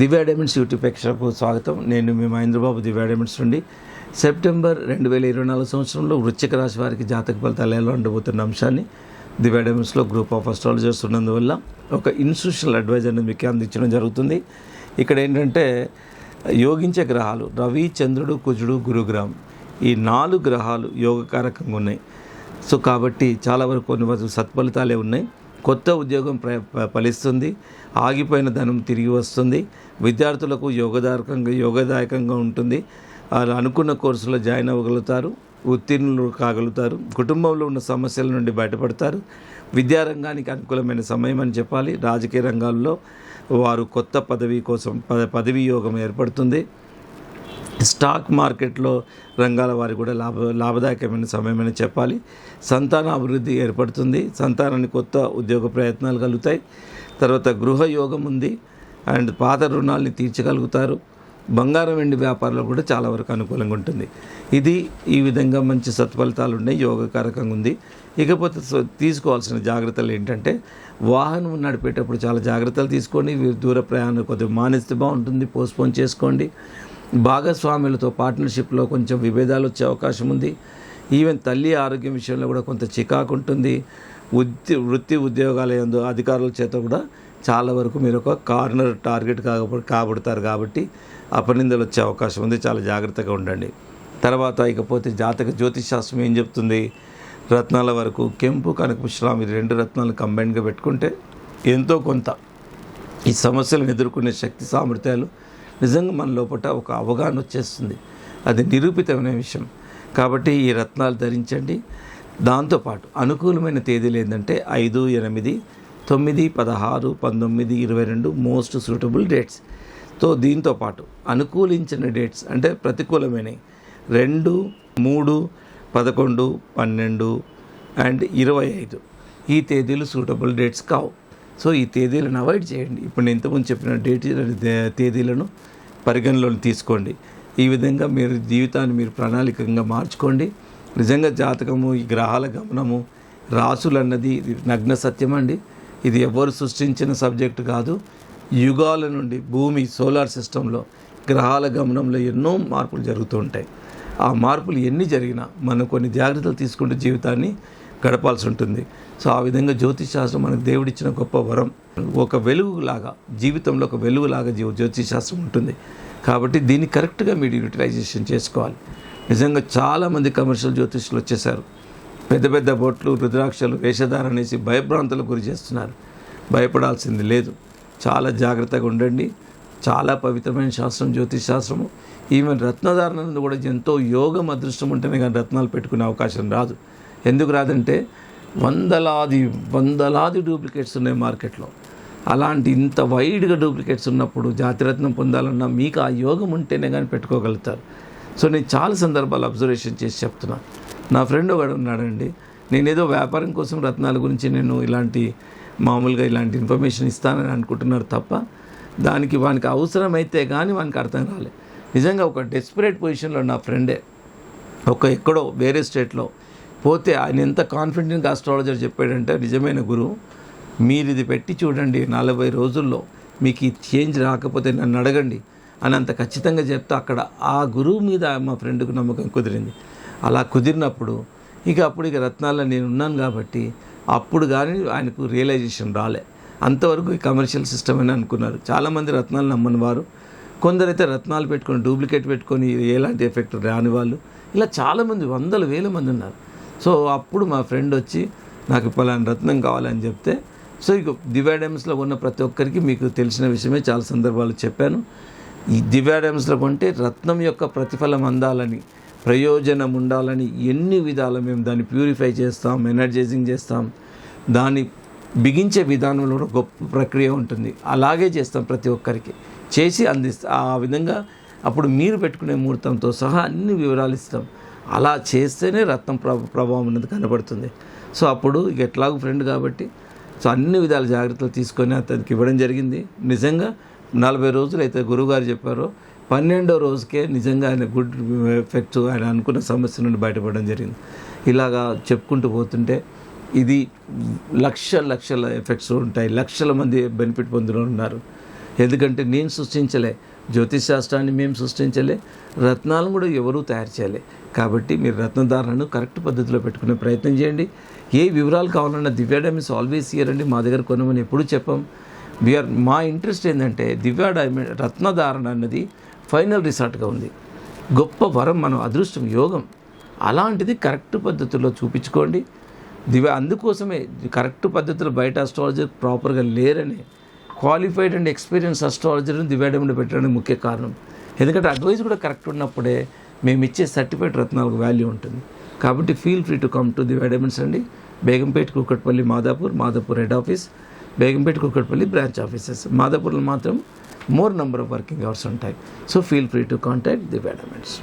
దివ్య diamonds YouTube ప్రేక్షకులకు స్వాగతం. నేను మీ మహేంద్రబాబు, దివ్య డైమండ్స్ నుండి. సెప్టెంబర్ 2024 సంవత్సరంలో వృశ్చిక రాశి వారికి జాతక ఫలితాలు ఎలా ఉండబోతున్న అంశాన్ని దివ్య డైమండ్స్లో గ్రూప్ ఆఫ్ అస్ట్రాలజర్స్ ఉన్నందువల్ల ఒక ఇన్స్టిట్యూషనల్ అడ్వైజర్ని మీకు అందించడం జరుగుతుంది. ఇక్కడ ఏంటంటే యోగించే గ్రహాలు రవి, చంద్రుడు, కుజుడు, గురుగ్రహం, ఈ 4 గ్రహాలు యోగకారకంగా ఉన్నాయి. సో కాబట్టి చాలా వరకు కొన్ని సత్ఫలితాలే ఉన్నాయి. కొత్త ఉద్యోగం ఫలిస్తుంది, ఆగిపోయిన ధనం తిరిగి వస్తుంది, విద్యార్థులకు యోగదాయకంగా ఉంటుంది, వాళ్ళు అనుకున్న కోర్సులో జాయిన్ అవ్వగలుగుతారు, ఉత్తీర్ణులు కాగలుగుతారు, కుటుంబంలో ఉన్న సమస్యల నుండి బయటపడతారు. విద్యారంగానికి అనుకూలమైన సమయం అని చెప్పాలి. రాజకీయ రంగాల్లో వారు కొత్త పదవి కోసం పదవీ యోగం ఏర్పడుతుంది. స్టాక్ మార్కెట్లో రంగాల వారికి కూడా లాభదాయకమైన సమయమని చెప్పాలి. సంతాన అభివృద్ధి ఏర్పడుతుంది, సంతానానికి కొత్త ఉద్యోగ ప్రయత్నాలు కలుగుతాయి. తర్వాత గృహ యోగం ఉంది అండ్ పాత రుణాలని తీర్చగలుగుతారు. బంగారం వెండి వ్యాపారంలో కూడా చాలా వరకు అనుకూలంగా ఉంటుంది. ఇది ఈ విధంగా మంచి సత్ఫలితాలు ఉన్నాయి, యోగకారకంగా ఉంది. ఇకపోతే తీసుకోవాల్సిన జాగ్రత్తలు ఏంటంటే, వాహనం నడిపేటప్పుడు చాలా జాగ్రత్తలు తీసుకోండి. దూర ప్రయాణం కొద్దిగా మానేస్తే బాగుంటుంది, పోస్ట్పోన్ చేసుకోండి. భాగస్వాములతో పార్ట్నర్షిప్లో కొంచెం విభేదాలు వచ్చే అవకాశం ఉంది. ఈవెన్ తల్లి ఆరోగ్యం విషయంలో కూడా కొంత చికాకు ఉంటుంది. వృత్తి ఉద్యోగాల యందు అధికారుల చేత కూడా చాలా వరకు మీరు ఒక కార్నర్ టార్గెట్ కాబడతారు. కాబట్టి అపనిందలు వచ్చే అవకాశం ఉంది, చాలా జాగ్రత్తగా ఉండండి. తర్వాత ఇకపోతే జాతక జ్యోతిషాస్త్రం ఏం చెప్తుంది, రత్నాల వరకు కెంపు, కనకపుష్పం, ఈ 2 రత్నాలను కంబైన్గా పెట్టుకుంటే ఎంతో కొంత ఈ సమస్యలను ఎదుర్కొనే శక్తి సామర్థ్యాలు నిజంగా మన లోపల ఒక అవగాహన వచ్చేస్తుంది. అది నిరూపితమైన విషయం. కాబట్టి ఈ రత్నాలు ధరించండి. దాంతోపాటు అనుకూలమైన తేదీలు ఏంటంటే 5, 8, 9, 16, 19, 22 మోస్ట్ సూటబుల్ డేట్స్. దీంతోపాటు అనుకూలించిన డేట్స్ అంటే ప్రతికూలమైనవి 2, 3, 11, 12 అండ్ 25. ఈ తేదీలు సూటబుల్ డేట్స్ కావు. ఈ తేదీలను అవాయిడ్ చేయండి. ఇప్పుడు నేను ఇంతకుముందు చెప్పిన తేదీలను పరిగణలోకి తీసుకోండి. ఈ విధంగా మీరు జీవితాన్ని మీరు ప్రణాళికంగా మార్చుకోండి. నిజంగా జాతకము, ఈ గ్రహాల గమనము, రాసులు అన్నది నగ్న సత్యం అండి. ఇది ఎవరు సృష్టించిన సబ్జెక్టు కాదు. యుగాల నుండి భూమి సోలార్ సిస్టంలో గ్రహాల గమనంలో ఎన్నో మార్పులు జరుగుతూ ఉంటాయి. ఆ మార్పులు ఎన్ని జరిగినా మనం కొన్ని జాగ్రత్తలు తీసుకుంటూ జీవితాన్ని గడపాల్సి ఉంటుంది. ఆ విధంగా జ్యోతిషాస్త్రం మనకు దేవుడిచ్చిన గొప్ప వరం. ఒక వెలుగులాగా జీవితంలో ఒక వెలుగులాగా జ్యోతిషాస్త్రం ఉంటుంది. కాబట్టి దీన్ని కరెక్ట్గా మీరు యూటిలైజేషన్ చేసుకోవాలి. నిజంగా చాలామంది కమర్షియల్ జ్యోతిష్యులు వచ్చేసారు. పెద్ద పెద్ద బొట్లు, రుద్రాక్షలు, వేషధారణ అనేసి భయభ్రాంతులకు గురి చేస్తున్నారు. భయపడాల్సింది లేదు. చాలా జాగ్రత్తగా ఉండండి. చాలా పవిత్రమైన శాస్త్రం జ్యోతిష్ శాస్త్రము. ఈవెన్ రత్నధారణ కూడా ఎంతో యోగం, అదృష్టం ఉంటేనే కానీ రత్నాలు పెట్టుకునే అవకాశం రాదు. ఎందుకు రాదంటే వందలాది డూప్లికేట్స్ ఉన్నాయి మార్కెట్లో. అలాంటి ఇంత వైడ్గా డూప్లికేట్స్ ఉన్నప్పుడు జాతిరత్నం పొందాలన్నా మీకు ఆ యోగం ఉంటేనే కానీ పెట్టుకోగలుగుతారు. నేను చాలా సందర్భాలు అబ్జర్వేషన్ చేసి చెప్తున్నాను. నా ఫ్రెండ్ ఒకడు ఉన్నాడండి. నేనేదో వ్యాపారం కోసం రత్నాల గురించి నేను మామూలుగా ఇలాంటి ఇన్ఫర్మేషన్ ఇస్తానని అనుకుంటున్నారు తప్ప వానికి అవసరమైతే కానీ వానికి అర్థం కాలేదు. నిజంగా ఒక డెస్పరేట్ పొజిషన్లో నా ఫ్రెండే ఎక్కడో వేరే స్టేట్లో పోతే ఆయన ఎంత కాన్ఫిడెంట్గా ఆస్ట్రాలజర్ చెప్పాడంటే, నిజమైన గురువు మీరు ఇది పెట్టి చూడండి, 40 రోజుల్లో మీకు ఈ చేంజ్ రాకపోతే నన్ను అడగండి అని అంత ఖచ్చితంగా చెప్తే అక్కడ ఆ గురువు మీద మా ఫ్రెండ్కు నమ్మకం కుదిరింది. అలా కుదిరినప్పుడు అప్పుడు రత్నాల్లో నేను ఉన్నాను కాబట్టి అప్పుడు కానీ ఆయనకు రియలైజేషన్ రాలే. అంతవరకు ఈ కమర్షియల్ సిస్టమ్ అని అనుకున్నారు. చాలామంది రత్నాలు నమ్మని వారు, కొందరైతే రత్నాలు పెట్టుకొని డూప్లికేట్ పెట్టుకొని ఎలాంటి ఎఫెక్ట్ రాని వాళ్ళు, ఇలా చాలామంది 100,000 మంది ఉన్నారు. అప్పుడు మా ఫ్రెండ్ వచ్చి నాకు పలానా రత్నం కావాలని చెప్తే దివ్య డైమండ్స్లో ఉన్న ప్రతి ఒక్కరికి మీకు తెలిసిన విషయమే చాలా సందర్భాలు చెప్పాను. ఈ దివ్య డైమండ్స్లో కొంటే రత్నం యొక్క ప్రతిఫలం అందాలని, ప్రయోజనం ఉండాలని ఎన్ని విధాలు మేము దాన్ని ప్యూరిఫై చేస్తాం, ఎనర్జైజింగ్ చేస్తాం. దాన్ని బిగించే విధానంలో గొప్ప ప్రక్రియ ఉంటుంది. అలాగే చేస్తాం, ప్రతి ఒక్కరికి చేసి అందిస్తాం. ఆ విధంగా అప్పుడు మీరు పెట్టుకునే ముహూర్తంతో సహా అన్ని వివరాలు ఇస్తాం. అలా చేస్తేనే రత్నం ప్రభావం అనేది కనబడుతుంది. అప్పుడు ఎట్లాగూ ఫ్రెండ్ కాబట్టి అన్ని విధాల జాగ్రత్తలు తీసుకొని అతనికి ఇవ్వడం జరిగింది. నిజంగా 40 రోజులు అయితే గురువుగారు చెప్పారో 12వ రోజుకే నిజంగా ఆయన గుడ్ ఎఫెక్ట్స్, ఆయన అనుకున్న సమస్య నుండి బయటపడడం జరిగింది. ఇలాగా చెప్పుకుంటూ పోతుంటే ఇది లక్షల ఎఫెక్ట్స్ ఉంటాయి. లక్షల మంది బెనిఫిట్ పొందుతూ ఉన్నారు. ఎందుకంటే నేను సృష్టించలే, జ్యోతిష్ శాస్త్రాన్ని మేము సృష్టించలే, రత్నాలను కూడా ఎవరూ తయారు చేయలే. కాబట్టి మీరు రత్నధారణను కరెక్ట్ పద్ధతిలో పెట్టుకునే ప్రయత్నం చేయండి. ఏ వివరాలు కావాలన్నా దివ్య డైమండ్స్ ఆల్వేస్ హియర్ అండి, మా దగ్గర కొనమని ఎప్పుడూ చెప్పాం. మా ఇంట్రెస్ట్ ఏంటంటే దివ్య డైమండ్ రత్నధారణ అన్నది ఫైనల్ రిసార్ట్గా ఉంది. గొప్ప వరం, మనం అదృష్టం, యోగం. అలాంటిది కరెక్ట్ పద్ధతిలో చూపించుకోండి. అందుకోసమే కరెక్ట్ పద్ధతిలో బయట అస్ట్రాలజర్ ప్రాపర్గా లేరని క్వాలిఫైడ్ అండ్ ఎక్స్పీరియన్స్ అస్ట్రాలజర్ని దివ్య డైమండ్ పెట్టడానికి ముఖ్య కారణం. ఎందుకంటే అడ్వైస్ కూడా కరెక్ట్ ఉన్నప్పుడే మేము ఇచ్చే సర్టిఫైడ్ రత్నాలకు వాల్యూ ఉంటుంది. కాబట్టి feel free to come to Divya Diamonds అండి. Begumpet, Kukatpally, Madhapur head office, Begumpet, Kukatpally branch offices. మాదాపూర్లో మాత్రం more number of working hours ఉంటాయి. So feel free to contact Divya diamonds.